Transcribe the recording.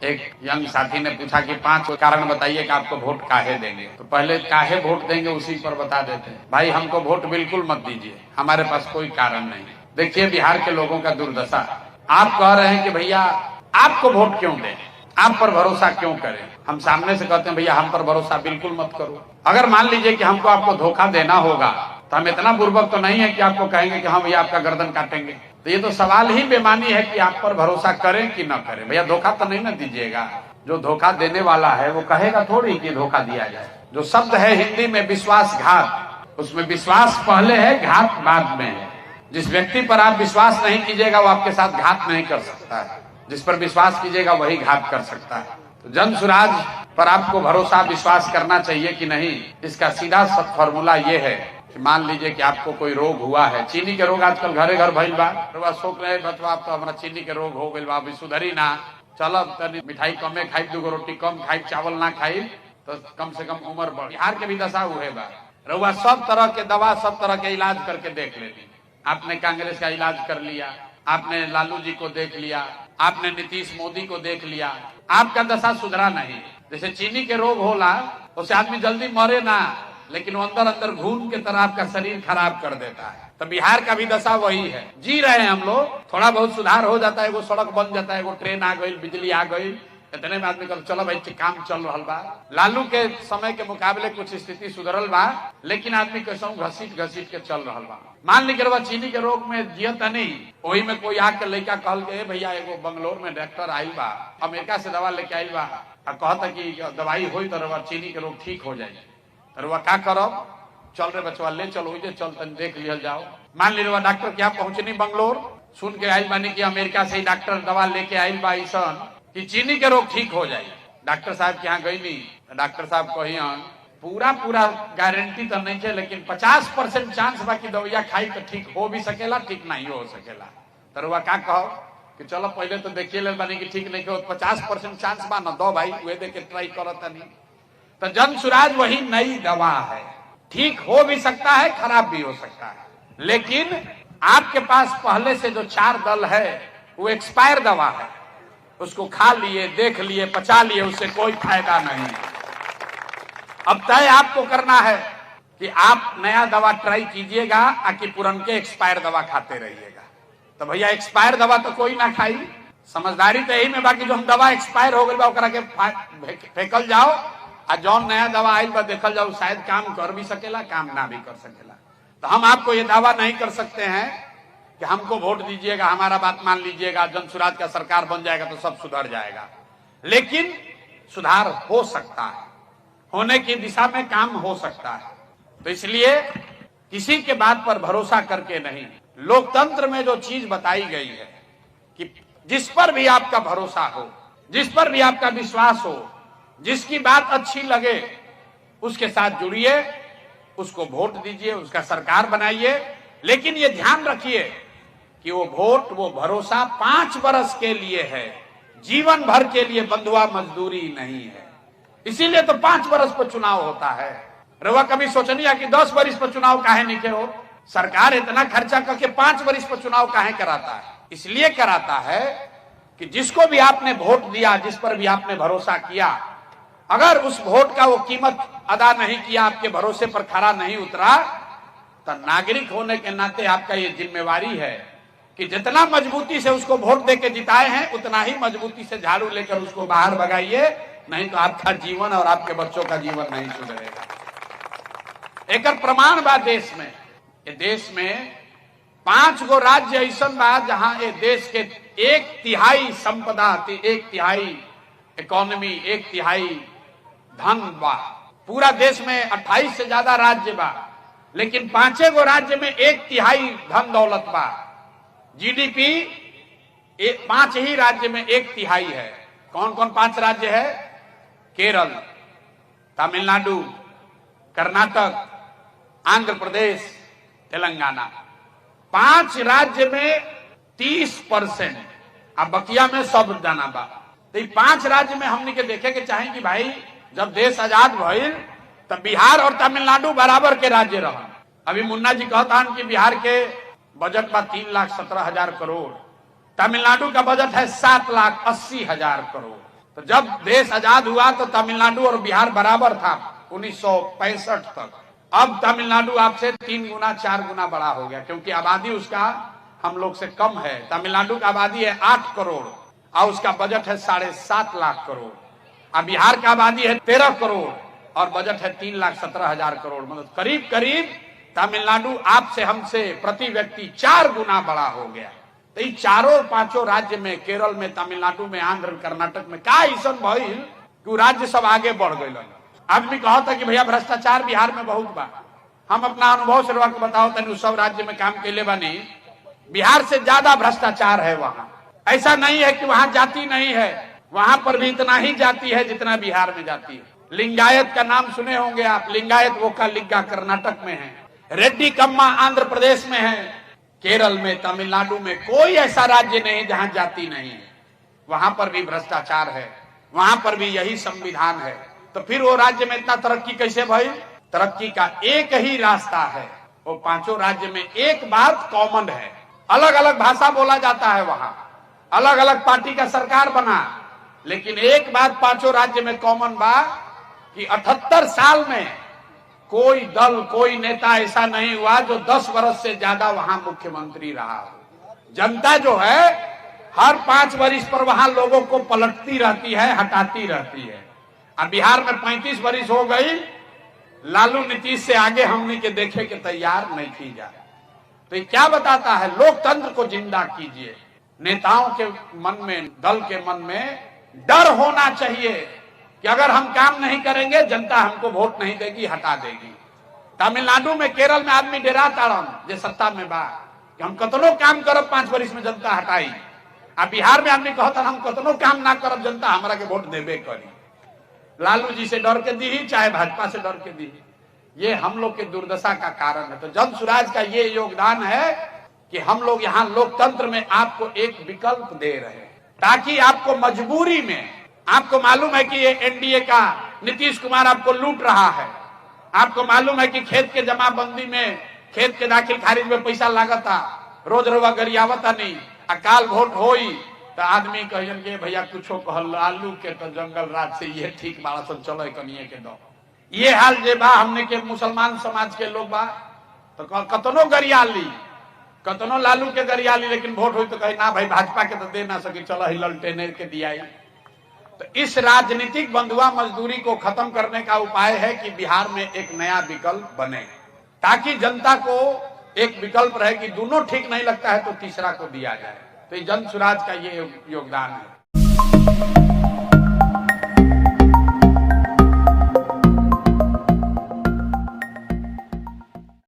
एक यंग साथी ने पूछा कि 5 कारण बताइए कि आपको वोट काहे देंगे। तो पहले काहे वोट देंगे उसी पर बता देते हैं। भाई हमको वोट बिल्कुल मत दीजिए, हमारे पास कोई कारण नहीं। देखिए बिहार के लोगों का दुर्दशा। आप कह रहे हैं कि भैया आपको वोट क्यों दें, आप पर भरोसा क्यों करें। हम सामने से कहते हैं भैया हम पर भरोसा बिल्कुल मत करो। अगर मान लीजिए कि हमको आपको धोखा देना होगा तो हम इतना बुर्बक तो नहीं है कि आपको कहेंगे कि हाँ भैया आपका गर्दन काटेंगे। तो ये तो सवाल ही बेमानी है कि आप पर भरोसा करें कि न करें। भैया धोखा तो नहीं ना दीजिएगा। जो धोखा देने वाला है वो कहेगा थोड़ी कि धोखा दिया जाए। जो शब्द है हिंदी में विश्वासघात, उसमें विश्वास पहले है, घात बाद में है। जिस व्यक्ति पर आप विश्वास नहीं कीजिएगा वो आपके साथ घात नहीं कर सकता है, जिस पर विश्वास कीजिएगा वही घात कर सकता है। तो जन सुराज पर आपको भरोसा विश्वास करना चाहिए कि नहीं, इसका सीधा सब फॉर्मूला ये है कि मान लीजिए कि आपको कोई रोग हुआ है। चीनी के रोग आजकल घरे घर भइल बा। शोक रहे बचवा तो हमारा चीनी के रोग हो गइल बा, अभी सुधरी ना, चलब तनी मिठाई कमे खाई, 2 रोटी कम खाई, चावल ना खाई तो कम से कम उम्र बढ़। बिहार के भी दशा हुए बा। रउआ सब तरह के दवा, सब तरह के इलाज करके देख लेनी। आपने कांग्रेस का इलाज कर लिया, आपने लालू जी को देख लिया, आपने नीतीश मोदी को देख लिया, आपका दशा सुधरा नहीं। जैसे चीनी के रोग होला उससे आदमी जल्दी मरे ना, लेकिन वो अंदर अंदर घून के तरह आपका शरीर खराब कर देता है। तो बिहार का भी दशा वही है। जी रहे हैं हम लोग, थोड़ा बहुत सुधार हो जाता है, वो सड़क बन जाता है, वो ट्रेन आ गई, बिजली आ गई, इतने में आदमी कहता चलो भाई काम चल रहा बा। लालू के समय के मुकाबले कुछ स्थिति सुधरल बा, लेकिन आदमी कैसा घसीट घसीट के चल रहा बा। मान ली के चीनी के रोग में जियता नहीं, वही में कोई आके लड़का कहल के भैया एगो बंगलोर में डॉक्टर आई बा, अमेरिका से दवा लेके आई बा, कहता कि दवाई हो तो चीनी के रोग ठीक हो जाए। रुआ का करब, चल रे बचवा ले चलो, चल तन देख लिया जाओ। मान ली रुआ डॉक्टर क्या पहुंचनी बंगलोर, सुन के आई बानी कि अमेरिका से ही डॉक्टर दवा लेके आई बा ऐसन कि चीनी के रोग ठीक हो जाए। डॉक्टर साहब के यहाँ गई नहीं, डॉक्टर साहब कही पूरा गारंटी तो नहीं है, लेकिन 50% चांस बा कि दवाइया खाई तो ठीक हो भी सकेला, ठीक नहीं हो सकेला। तो रुआ का कहो कि चलो पहले तो देखिए ले बानी कि ठीक नहीं हो, 50% चांस बा न दो भाई, वे देख के ट्राई करता नहीं। तो जन सुराज वही नई दवा है, ठीक हो भी सकता है, खराब भी हो सकता है, लेकिन आपके पास पहले से जो 4 दल है वो एक्सपायर दवा है, उसको खा लिए, देख लिए, पचा लिए, उससे कोई फायदा नहीं। अब तय आपको करना है कि आप नया दवा ट्राई कीजिएगा कि पुरनके एक्सपायर दवा खाते रहिएगा। तो भैया एक्सपायर दवा तो कोई ना खाई, समझदारी तो यही में बाकी जो हम दवा एक्सपायर हो गई बा ओकरा के फेंकल जाओ, आ जौन नया दवा आई बा देखल जाओ शायद काम कर भी सकेला, काम ना भी कर सकेला। तो हम आपको ये दावा नहीं कर सकते हैं कि हमको वोट दीजिएगा, हमारा बात मान लीजिएगा, जन सुराज का सरकार बन जाएगा तो सब सुधर जाएगा। लेकिन सुधार हो सकता है, होने की दिशा में काम हो सकता है। तो इसलिए किसी के बात पर भरोसा करके नहीं, लोकतंत्र में जो चीज बताई गई है कि जिस पर भी आपका भरोसा हो, जिस पर भी आपका विश्वास हो, जिसकी बात अच्छी लगे उसके साथ जुड़िए, उसको वोट दीजिए, उसका सरकार बनाइए। लेकिन ये ध्यान रखिए कि वो वोट, वो भरोसा 5 वर्ष के लिए है, जीवन भर के लिए बंधुआ मजदूरी नहीं है। इसीलिए तो 5 वर्ष पर चुनाव होता है। रवा कभी सोचनिया कि 10 वर्ष पर चुनाव काहे नहीं के हो, सरकार इतना खर्चा करके 5 वर्ष पर चुनाव काहे कराता है। इसलिए कराता है कि जिसको भी आपने वोट दिया, जिस पर भी आपने भरोसा किया, अगर उस वोट का वो कीमत अदा नहीं किया, आपके भरोसे पर खरा नहीं उतरा, तो नागरिक होने के नाते आपका ये जिम्मेवारी है कि जितना मजबूती से उसको वोट देके जिताए हैं उतना ही मजबूती से झाड़ू लेकर उसको बाहर भगाइए, नहीं तो आपका जीवन और आपके बच्चों का जीवन नहीं सुधरेगा। एक प्रमाण बा देश में, ये देश में 5 गो राज्य ऐसा बा जहां ये देश के 1/3 संपदा, 1/3 इकोनॉमी, 1/3 धन बा। पूरा देश में 28 से ज्यादा राज्य बा, लेकिन 5 गो राज्य में 1/3 धन दौलत बा। जीडीपी 5 ही राज्य में 1/3 है। कौन कौन 5 राज्य है? केरल, तमिलनाडु, कर्नाटक, आंध्र प्रदेश, तेलंगाना। 5 राज्य में 30%, अब बकिया में सब जाना बा। तो 5 राज्य में हमने के देखे के चाहे कि भाई जब देश आजाद भइल तब बिहार और तमिलनाडु बराबर के राज्य रहा। अभी मुन्ना जी कहता कि बिहार के बजट बा 3,17,000 करोड़, तमिलनाडु का बजट है 7,80,000 करोड़। तो जब देश आजाद हुआ तो तमिलनाडु और बिहार बराबर था 1965 तक। अब तमिलनाडु आपसे 3 गुना 4 गुना बड़ा हो गया, क्योंकि आबादी उसका हम लोग से कम है। तमिलनाडु का आबादी है 8 करोड़ और उसका बजट है 7.5 लाख करोड़। अब बिहार का आबादी है 13 करोड़ और बजट है 3,17,000 करोड़। मतलब करीब करीब तमिलनाडु आपसे हमसे प्रति व्यक्ति 4 गुना बड़ा हो गया। तो ये चारों 5 राज्य में, केरल में, तमिलनाडु में, आंध्र, कर्नाटक में का ऐसा भइल कि राज्य सब आगे बढ़ गए। आदमी कहा था कि भैया भ्रष्टाचार बिहार में बहुत बा। हम अपना अनुभव से बताओ तनी, सब राज्य में काम कैले बानी, बिहार से ज्यादा भ्रष्टाचार है वहाँ। ऐसा नहीं है कि वहाँ जाति नहीं है, वहाँ पर भी इतना ही जाति है जितना बिहार में जाति है। लिंगायत का नाम सुने होंगे आप, लिंगायत वोक्कालिगा कर्नाटक में है, रेड्डी कम्मा आंध्र प्रदेश में है, केरल में, तमिलनाडु में कोई ऐसा राज्य नहीं जहाँ जाति नहीं है। वहां पर भी भ्रष्टाचार है, वहां पर भी यही संविधान है। तो फिर वो राज्य में इतना तरक्की कैसे भई? तरक्की का एक ही रास्ता है, वो 5 राज्य में एक बात कॉमन है। अलग अलग भाषा बोला जाता है वहां, अलग अलग पार्टी का सरकार बना, लेकिन एक बात 5 राज्य में कॉमन बा कि 78 साल में कोई दल, कोई नेता ऐसा नहीं हुआ जो 10 वर्ष से ज्यादा वहां मुख्यमंत्री रहा हो। जनता जो है हर 5 वर्ष पर वहां लोगों को पलटती रहती है, हटाती रहती है। अब बिहार में 35 वर्ष हो गई, लालू नीतीश से आगे हमने के देखे के तैयार नहीं की जाए। तो ये क्या बताता है? लोकतंत्र को जिंदा कीजिए। नेताओं के मन में, दल के मन में डर होना चाहिए कि अगर हम काम नहीं करेंगे जनता हमको वोट नहीं देगी, हटा देगी। तमिलनाडु में, केरल में आदमी डेरा ताड़न जे सत्ता में बा कि हम कतनो काम करब 5 वर्ष में जनता हटाई। अब बिहार में आदमी कहता हम कतनो काम ना करब जनता हमारा के वोट देबे करी। लालू जी से डर के दी ही, चाहे भाजपा से डर के दी ही। ये हम लोग के दुर्दशा का कारण है। तो जन सुराज का ये योगदान है कि हम लोग यहाँ लोकतंत्र में आपको एक विकल्प दे रहे हैं, ताकि आपको मजबूरी में, आपको मालूम है कि ये एनडीए का नीतीश कुमार आपको लूट रहा है, आपको मालूम है कि खेत के जमाबंदी में, खेत के दाखिल खारिज में पैसा लागता, रोज रोवा गरियावता नहीं, अकाल वोट होई तो आदमी कहियन के भैया कुछो कहल, लालू के तो जंगल राज से ये ठीक बाड़ा सब चलो कनिए के दो। ये हाल जे बा हमने के मुसलमान समाज के लोग बा तो कतनो गरियाली, कतनो लालू के गरियाली, लेकिन वोट हुई तो कहे ना भाई भाजपा के तो दे ना सके, चलो ही ललटेने के दिया। तो इस राजनीतिक बंधुआ मजदूरी को खत्म करने का उपाय है कि बिहार में एक नया विकल्प बने, ताकि जनता को एक विकल्प रहे कि दोनों ठीक नहीं लगता है तो तीसरा को दिया जाए। तो जन सुराज का ये योगदान है।